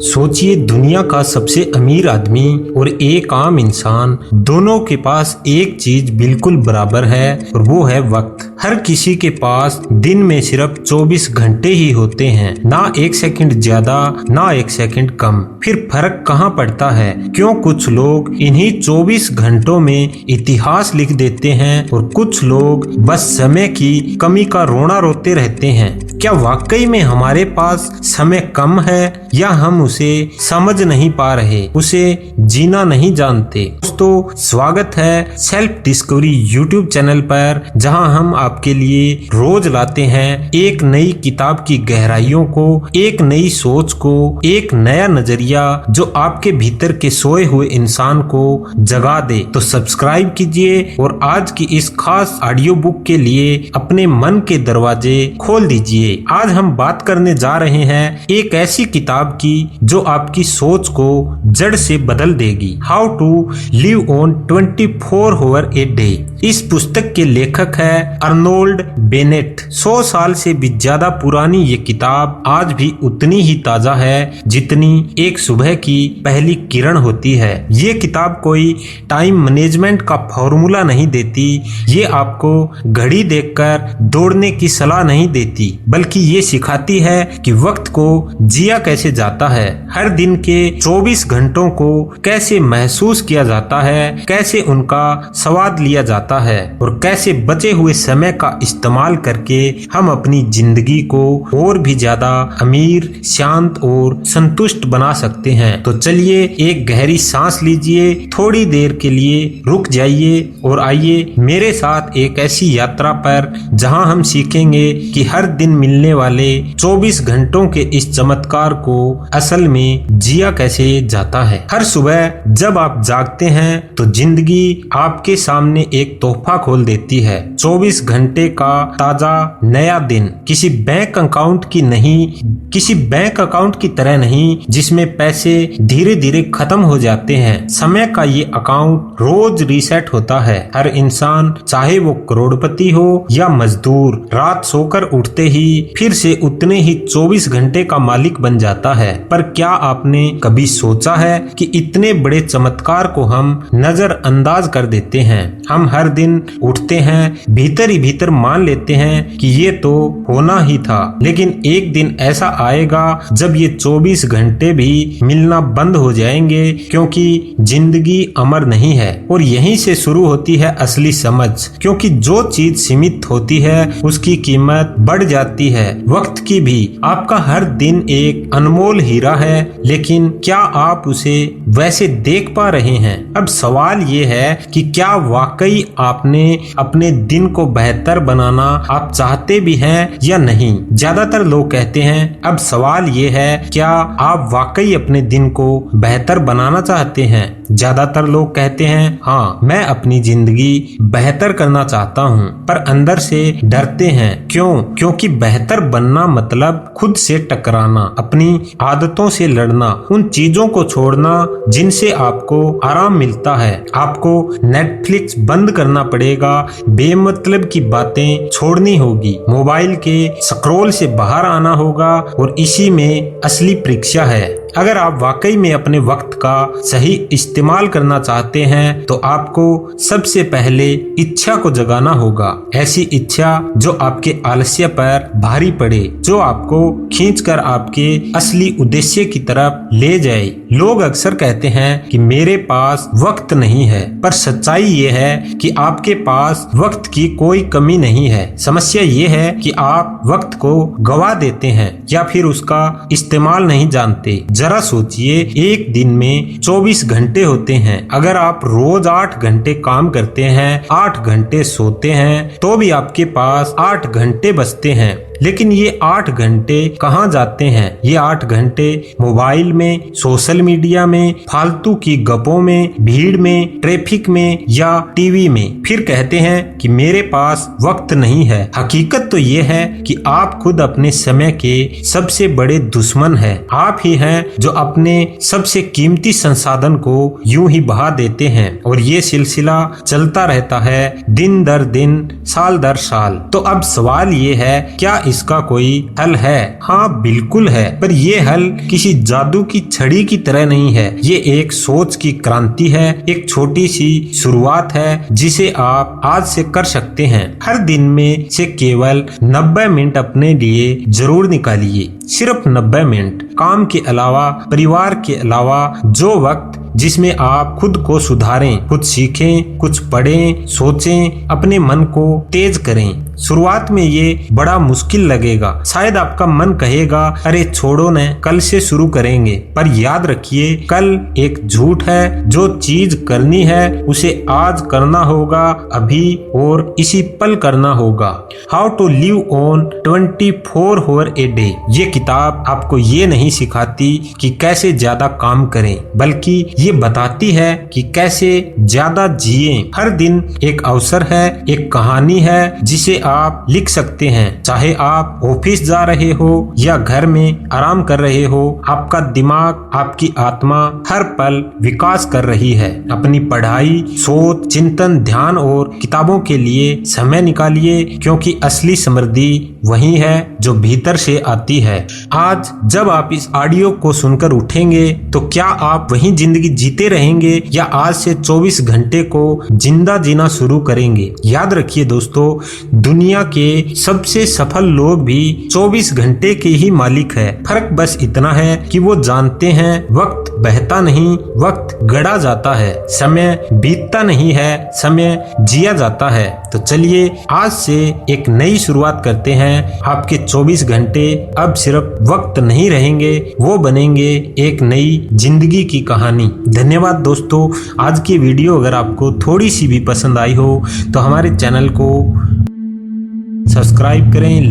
सोचिए, दुनिया का सबसे अमीर आदमी और एक आम इंसान, दोनों के पास एक चीज बिल्कुल बराबर है और वो है वक्त। हर किसी के पास दिन में सिर्फ 24 घंटे ही होते हैं, ना एक सेकंड ज्यादा ना एक सेकंड कम। फिर फर्क कहाँ पड़ता है? क्यों कुछ लोग इन्हीं 24 घंटों में इतिहास लिख देते हैं और कुछ लोग बस समय की कमी का रोना रोते रहते हैं। क्या वाकई में हमारे पास समय कम है या हम उसे समझ नहीं पा रहे, उसे जीना नहीं जानते? दोस्तों, स्वागत है सेल्फ डिस्कवरी यूट्यूब चैनल पर, जहां हम आपके लिए रोज लाते हैं एक नई किताब की गहराइयों को, एक नई सोच को, एक नया नजरिया जो आपके भीतर के सोए हुए इंसान को जगा दे। तो सब्सक्राइब कीजिए और आज की इस खास ऑडियो बुक के लिए अपने मन के दरवाजे खोल दीजिए। आज हम बात करने जा रहे हैं एक ऐसी किताब की जो आपकी सोच को जड़ से बदल देगी। How to live on 24 hour a day. इस पुस्तक के लेखक है अर्नोल्ड बेनेट। 100 साल से भी ज्यादा पुरानी ये किताब आज भी उतनी ही ताजा है जितनी एक सुबह की पहली किरण होती है। ये किताब कोई टाइम मैनेजमेंट का फॉर्मूला नहीं देती, ये आपको घड़ी देखकर दौड़ने की सलाह नहीं देती, बल्कि ये सिखाती है कि वक्त को जिया कैसे जाता है, हर दिन के 24 घंटों को कैसे महसूस किया जाता है, कैसे उनका स्वाद लिया जाता है और कैसे बचे हुए समय का इस्तेमाल करके हम अपनी जिंदगी को और भी ज्यादा अमीर, शांत और संतुष्ट बना सकते हैं। तो चलिए एक गहरी सांस लीजिए, थोड़ी देर के लिए रुक जाइए और आइए मेरे साथ एक ऐसी यात्रा पर जहां हम सीखेंगे कि हर दिन मिलने वाले 24 घंटों के इस चमत्कार को असल में जिया कैसे जाता है। हर सुबह जब आप जागते हैं तो जिंदगी आपके सामने एक तोहफा खोल देती है। 24 घंटे का ताजा नया दिन, किसी बैंक अकाउंट की तरह नहीं जिसमें पैसे धीरे धीरे खत्म हो जाते हैं। समय का ये अकाउंट रोज रीसेट होता है। हर इंसान, चाहे वो करोड़पति हो या मजदूर, रात सोकर उठते ही फिर से उतने ही 24 घंटे का मालिक बन जाता है। पर क्या आपने कभी सोचा है कि इतने बड़े चमत्कार को हम नजरअंदाज कर देते हैं? हम हर दिन उठते हैं, भीतर ही भीतर मान लेते हैं कि ये तो होना ही था, लेकिन एक दिन ऐसा आएगा जब ये 24 घंटे भी मिलना बंद हो जाएंगे, क्योंकि जिंदगी अमर नहीं है। और यहीं से शुरू होती है असली समझ, क्योंकि जो चीज सीमित होती है उसकी कीमत बढ़ जाती है। वक्त की भी। आपका हर दिन एक अनमोल हीरा है, लेकिन क्या आप उसे वैसे देख पा रहे हैं? अब सवाल ये है कि क्या वाकई आपने अपने दिन को बेहतर बनाना आप चाहते भी हैं या नहीं? ज्यादातर लोग कहते हैं। अब सवाल ये है, क्या आप वाकई अपने दिन को बेहतर बनाना चाहते हैं? ज्यादातर लोग कहते हैं, हाँ, मैं अपनी जिंदगी बेहतर करना चाहता हूँ, पर अंदर से डरते हैं। क्यों? क्योंकि बेहतर बनना मतलब खुद से टकराना, अपनी आदतों से लड़ना, उन चीजों को छोड़ना जिनसे आपको आराम मिलता है। आपको नेटफ्लिक्स बंद करना पड़ेगा, बेमतलब की बातें छोड़नी होगी, मोबाइल के स्क्रॉल से बाहर आना होगा, और इसी में असली परीक्षा है। अगर आप वाकई में अपने वक्त का सही इस्तेमाल करना चाहते हैं तो आपको सबसे पहले इच्छा को जगाना होगा। ऐसी इच्छा जो आपके आलस्य पर भारी पड़े, जो आपको खींचकर आपके असली उद्देश्य की तरफ ले जाए। लोग अक्सर कहते हैं कि मेरे पास वक्त नहीं है, पर सच्चाई ये है कि आपके पास वक्त की कोई कमी नहीं है। समस्या ये है कि आप वक्त को गवा देते हैं या फिर उसका इस्तेमाल नहीं जानते। जरा सोचिए, एक दिन में 24 घंटे होते हैं। अगर आप रोज 8 घंटे काम करते हैं, 8 घंटे सोते हैं, तो भी आपके पास 8 घंटे बचते हैं। लेकिन ये 8 घंटे कहाँ जाते हैं? ये 8 घंटे मोबाइल में, सोशल मीडिया में, फालतू की गपों में, भीड़ में, ट्रैफिक में या टीवी में। फिर कहते हैं कि मेरे पास वक्त नहीं है। हकीकत तो ये है कि आप खुद अपने समय के सबसे बड़े दुश्मन हैं। आप ही हैं जो अपने सबसे कीमती संसाधन को यूं ही बहा देते हैं, और ये सिलसिला चलता रहता है दिन दर दिन, साल दर साल। तो अब सवाल ये है, क्या इसका कोई हल है? हाँ बिल्कुल है, पर ये हल किसी जादू की छड़ी की तरह नहीं है। ये एक सोच की क्रांति है, एक छोटी सी शुरुआत है जिसे आप आज से कर सकते हैं। हर दिन में से केवल 90 मिनट अपने लिए जरूर निकालिए, सिर्फ 90 मिनट। काम के अलावा, परिवार के अलावा, जो वक्त जिसमें आप खुद को सुधारें, कुछ सीखें, कुछ पढ़ें, सोचें, अपने मन को तेज करें। शुरुआत में ये बड़ा मुश्किल लगेगा, शायद आपका मन कहेगा अरे छोड़ो न, कल से शुरू करेंगे। पर याद रखिए, कल एक झूठ है। जो चीज करनी है उसे आज करना होगा, अभी और इसी पल करना होगा। How to live on 24 hour a day. ये किताब आपको ये नहीं सिखाती कि कैसे ज्यादा काम करें, बल्कि ये बताती है कि कैसे ज्यादा जिए। हर दिन एक अवसर है, एक कहानी है जिसे आप लिख सकते हैं। चाहे आप ऑफिस जा रहे हो या घर में आराम कर रहे हो, आपका दिमाग, आपकी आत्मा हर पल विकास कर रही है। अपनी पढ़ाई, सोच, चिंतन, ध्यान और किताबों के लिए समय निकालिए, क्योंकि असली समृद्धि वही है जो भीतर से आती है। आज जब आप इस ऑडियो को सुनकर उठेंगे तो क्या आप वही जिंदगी जीते रहेंगे या आज से 24 घंटे को जिंदा जीना शुरू करेंगे? याद रखिए दोस्तों, दुनिया के सबसे सफल लोग भी 24 घंटे के ही मालिक है। फर्क बस इतना है कि वो जानते हैं वक्त बहता नहीं, वक्त गड़ा जाता है। समय बीतता नहीं है, समय जिया जाता है। तो चलिए आज से एक नई शुरुआत करते हैं। आपके 24 घंटे अब सिर्फ वक्त नहीं रहेंगे, वो बनेंगे एक नई जिंदगी की कहानी। धन्यवाद दोस्तों। आज की वीडियो अगर आपको थोड़ी सी भी पसंद आई हो तो हमारे चैनल को सब्सक्राइब करें,